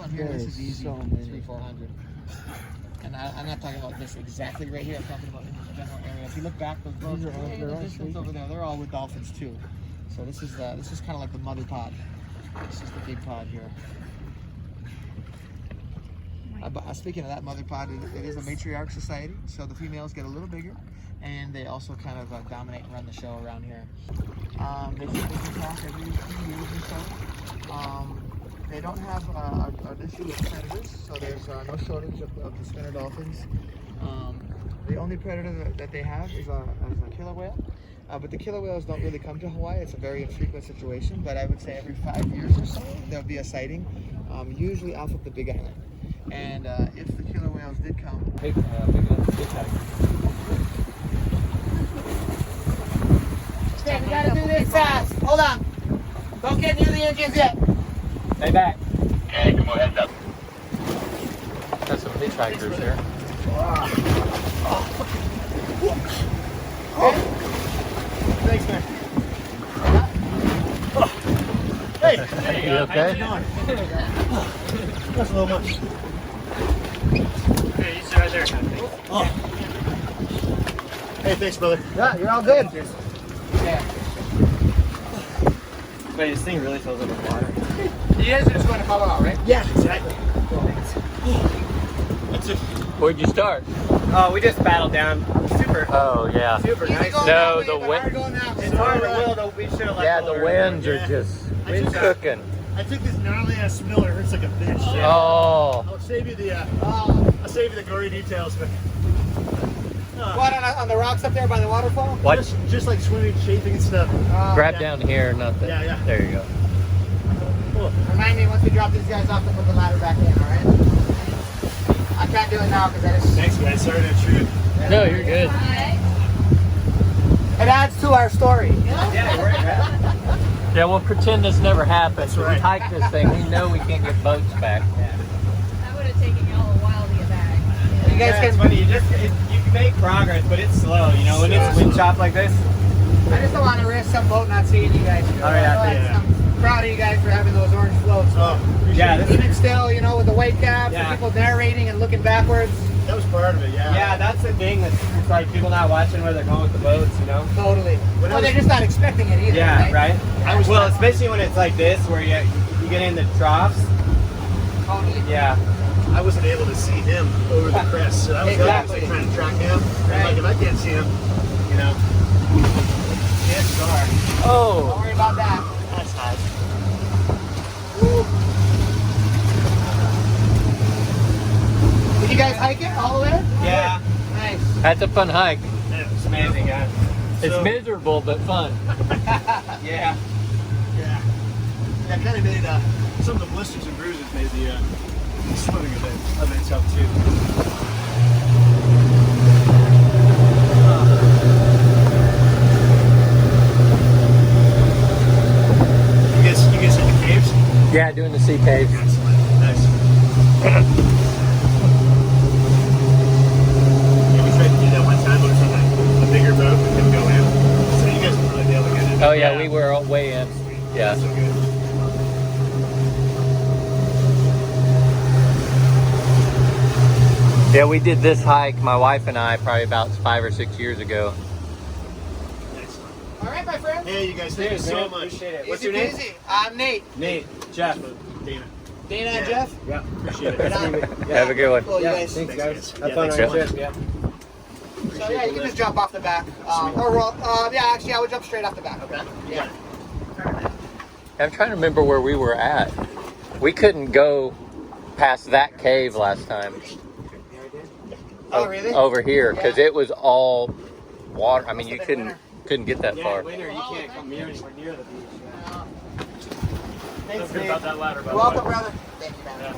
one here, this is easy, 300-400. And I'm not talking about this exactly right here. I'm talking about in the general area. If you look back, those boats way in the distance over there, they're all with Dolphins too. So this is kind of like the mother pod. This is the big pod here. Speaking of that mother pod, it is a matriarch society, so the females get a little bigger, and they also kind of dominate and run the show around here. They can talk every few years or so. They don't have an issue with predators, so there's no shortage of the spinner dolphins. The only predator that they have is a killer whale. But the killer whales don't really come to Hawaii. It's a very infrequent situation, but I would say every 5 years or so there'll be a sighting, usually off of the Big Island. And if the killer whales did come, Big hitchhike. okay, we gotta do this fast. Hold on. Don't get near the engines yet. Stay back. Okay, come on, heads up. Got some hitchhikers here. Thanks, man. Hey, you okay? That's a little much. Hey, you sit right there. Oh. Hey, thanks, brother. Yeah, you're all good. Yeah. Wait, this thing really fills up with water. You guys are just going to Kalalau, right? Yeah, exactly. That's it. Where'd you start? Oh, we just battled down. Super. Oh, yeah. Super nice. No, the wind. It's hard to will, though. We should have let Yeah, go the earlier. winds are just Wind cooking. I took this gnarly ass spiller. It hurts like a bitch. Oh. I'll save you the gory details, but What, on the rocks up there by the waterfall? What? just like swimming, chafing and stuff. Grab yeah. down here, nothing. Yeah, yeah. There you go. Cool. Remind me once we drop these guys off to put the ladder back in, all right? I can't do it now because I just... Thanks, guys. Sorry to intrude. No, you're good. It adds to our story. Yeah, we're Yeah, we'll pretend this never happened. That's We right. hike this thing. We know we can't get boats back. That would have taken y'all a while to get back. You guys it's can... funny. You can make progress, but it's slow. You know, when it's wind chopped like this. I just don't want to risk some boat not seeing you guys. Oh, yeah, yeah. I'm proud of you guys for having those orange floats. Oh, appreciate Yeah, it. this Even still, you know, with the weight caps, Yeah. and people narrating and looking backwards. That was part of it, yeah. Yeah, that's the thing. It's like people not watching where they're going with the boats. You know. Totally. When I Well, was- they're just not expecting it either, Yeah, right. I was Well, especially when it's like this, where you get in the troughs. Totally. Yeah. I wasn't able to see him over the crest, so I was Exactly. actually trying to track him. Right. And like, if I can't see him, you know, chances are. Don't Oh. worry about that. That's nice. Did you guys hike it all the way? Yeah. Nice. That's a fun hike. Yeah, It's amazing, yeah. It's So- miserable, but fun. Yeah. Yeah. That kind of made some of the blisters and bruises made the swimming of it tough too. You guys hit the caves? Yeah, doing the sea caves. Excellent. Nice. Yeah, we tried to do that one time, but it was on a bigger boat. We couldn't go in. So you guys would really be able to get in. Oh, yeah, we were way in. Yeah. So good. Yeah, we did this hike, my wife and I, probably about 5 or 6 years ago. Excellent. All right, my friend. Hey, you guys, thank you so much. Appreciate it. What's Easy your name? peasy. I'm Nate. Nate. Jeff. Dana. Dana and Jeff. Yeah, appreciate Right it. on. Have a good one. Cool, you guys. Thanks, guys. Have Have fun on thanks your so trip. much. Yeah. So yeah, you can just jump off the back. Or roll. Yeah, actually, I would jump straight off the back. Okay. Yeah. I'm trying to remember where we were at. We couldn't go past that cave last time. Oh, really? Over here, because Yeah. it was all water. I mean, you Must've been couldn't get that Yeah, far. winter, you can't come near anywhere near the beach. Thanks, Good Nate. about that ladder, by the Welcome, way. brother. Thank you, man. Yeah.